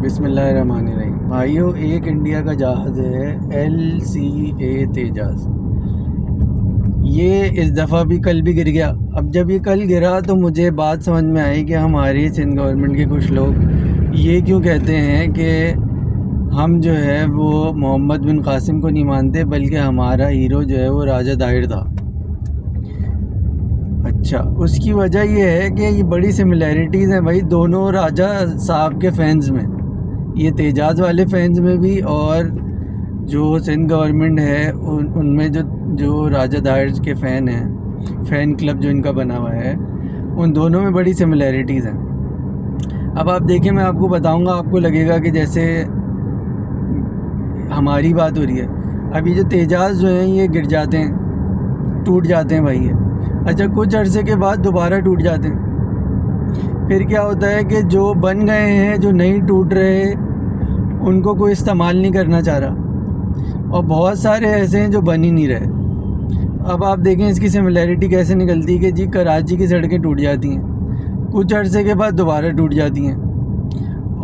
बिस्मिल्लाहिर्रहमानिर्रहीम। भाइयों, एक इंडिया का जहाज़ है LCA तेजाज़। ये इस दफ़ा भी कल भी गिर गया। अब जब ये कल गिरा तो मुझे बात समझ में आई कि हमारी सिंध गवर्नमेंट के कुछ लोग ये क्यों कहते हैं कि हम जो है वो मोहम्मद बिन कासिम को नहीं मानते, बल्कि हमारा हीरो जो है वो राजा दाहिर था। अच्छा, उसकी वजह ये है कि ये बड़ी सिमिलैरिटीज़ हैं भाई दोनों राजा साहब के फैंस में, ये तेजाज़ वाले फैंस में भी, और जो सिंध गवर्नमेंट है उनमें जो राजा दाहिर के फ़ैन हैं, फ़ैन क्लब जो इनका बना हुआ है, उन दोनों में बड़ी सिमिलैरिटीज़ हैं। अब आप देखें, मैं आपको बताऊंगा, आपको लगेगा कि जैसे हमारी बात हो रही है। अभी जो तेजाज़ जो हैं ये गिर जाते हैं, टूट जाते हैं भाई ये। अच्छा, कुछ अरसे के बाद दोबारा टूट जाते हैं। फिर क्या होता है कि जो बन गए हैं, जो नहीं टूट रहे, उनको कोई इस्तेमाल नहीं करना चाह रहा, और बहुत सारे ऐसे हैं जो बन ही नहीं रहे। अब आप देखें इसकी सिमिलैरिटी कैसे निकलती है कि जी कराची की सड़कें टूट जाती हैं, कुछ अरसे के बाद दोबारा टूट जाती हैं,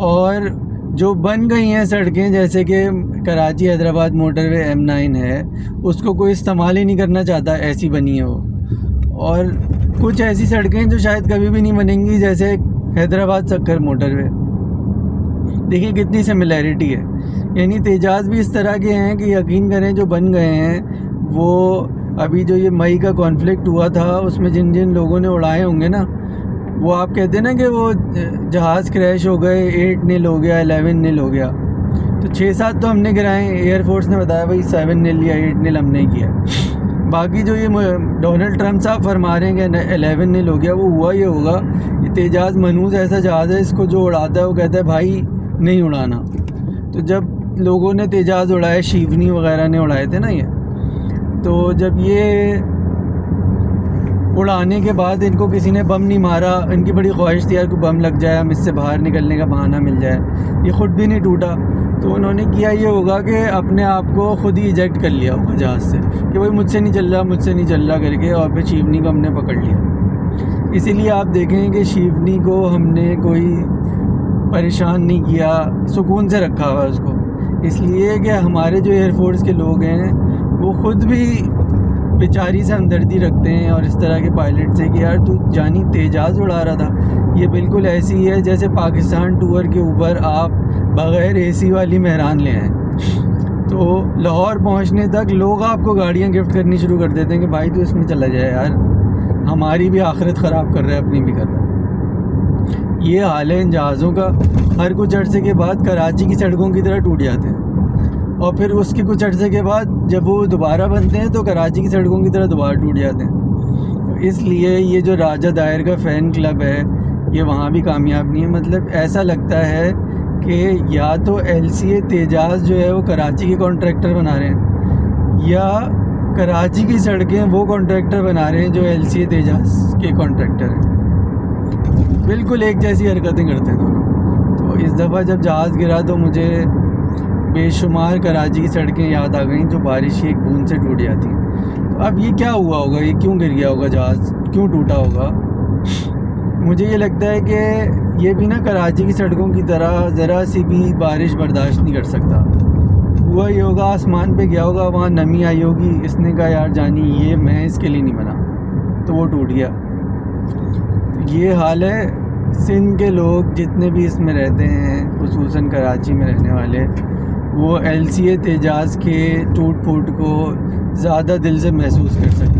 और जो बन गई हैं सड़कें, जैसे कि कराची हैदराबाद मोटरवे M9 है, उसको कोई इस्तेमाल ही नहीं करना चाहता, ऐसी बनी है वो। और कुछ ऐसी सड़कें जो शायद कभी भी नहीं बनेंगी, जैसे हैदराबाद सक्कर मोटरवे। देखिए कितनी सिमिलैरिटी है। यानी तेजाज़ भी इस तरह के हैं कि यकीन करें जो बन गए हैं वो, अभी जो ये मई का कॉन्फ्लिक्ट हुआ था उसमें जिन जिन लोगों ने उड़ाए होंगे ना, वो आप कहते हैं ना कि वो जहाज़ क्रैश हो गए, 8-0 हो गया, 11-0 हो गया, तो 6-7 तो हमने गिराए। एयरफोर्स ने बताया भाई 7-0 या 8-0 हमने किया। बाकी जो ये डोनाल्ड ट्रंप साहब फरमा रहे हैं कि 11-0 हो गया, वो हुआ ये होगा। ये तेजाज़ मनूस ऐसा जहाज़ है, इसको जो उड़ाता है वो कहता है भाई नहीं उड़ाना। तो जब लोगों ने तेजाज़ उड़ाए, शिवनी वगैरह ने उड़ाए थे ना ये, तो जब ये उड़ाने के बाद इनको किसी ने बम नहीं मारा, इनकी बड़ी ख्वाहिश थी यार को बम लग जाए, हम इससे बाहर निकलने का बहाना मिल जाए, ये ख़ुद भी नहीं टूटा। तो उन्होंने किया ये होगा कि अपने आप को ख़ुद ही इजेक्ट कर लिया होगा जहाज़ से कि भाई मुझसे नहीं चल रहा करके, और फिर शिवनी को हमने पकड़ लिया। इसीलिए आप देखें कि शिवनी को हमने कोई परेशान नहीं किया, सुकून से रखा हुआ उसको, इसलिए कि हमारे जो एयरफोर्स के लोग हैं वो ख़ुद भी बेचारी से हमदर्दी रखते हैं, और इस तरह के पायलट से कि यार तू जानी तेजाज़ उड़ा रहा था। ये बिल्कुल ऐसी है जैसे पाकिस्तान टूर के ऊपर आप बग़ैर AC वाली मेहरान ले आएँ, तो लाहौर पहुंचने तक लोग आपको गाड़ियां गिफ्ट करनी शुरू कर देते हैं कि भाई तू इसमें चला जाए यार, हमारी भी आखिरत ख़राब कर रहा है, अपनी भी कर रहा है। ये हाल है इन जहाज़ों का। हर कुछ अरसे के बाद कराची की सड़कों की तरह टूट जाते हैं, और फिर उसके कुछ अरसे के बाद जब वो दोबारा बनते हैं तो कराची की सड़कों की तरह दोबारा टूट जाते हैं। तो इसलिए ये जो राजा दाहिर का फ़ैन क्लब है ये वहाँ भी कामयाब नहीं है। मतलब ऐसा लगता है कि या तो LCA तेजाज़ जो है वो कराची के कॉन्ट्रैक्टर बना रहे हैं, या कराची की सड़कें वो कॉन्ट्रैक्टर बना रहे हैं जो LCA तेजाज़ के कॉन्ट्रैक्टर हैं। बिल्कुल एक जैसी हरकतें करते हैं दोनों। तो इस दफ़ा जब जहाज़ गिरा तो मुझे बेशुमार कराची की सड़कें याद आ गई जो बारिश की एक बूंद से टूट जाती हैं। तो अब ये क्या हुआ होगा, ये क्यों गिर गया होगा जहाज़, क्यों टूटा होगा? मुझे ये लगता है कि ये भी ना कराची की सड़कों की तरह ज़रा सी भी बारिश बर्दाश्त नहीं कर सकता। हुआ ये होगा, आसमान पे गया होगा, वहाँ नमी आई होगी, इसने कहा यार जानी ये मैं इसके लिए नहीं बना, तो वो टूट गया। तो ये हाल है सिंध के लोग जितने भी इसमें रहते हैं, खुसूसन कराची में रहने वाले, वो LCA तेजाज़ के टूट फूट को ज़्यादा दिल से महसूस कर सकते हैं।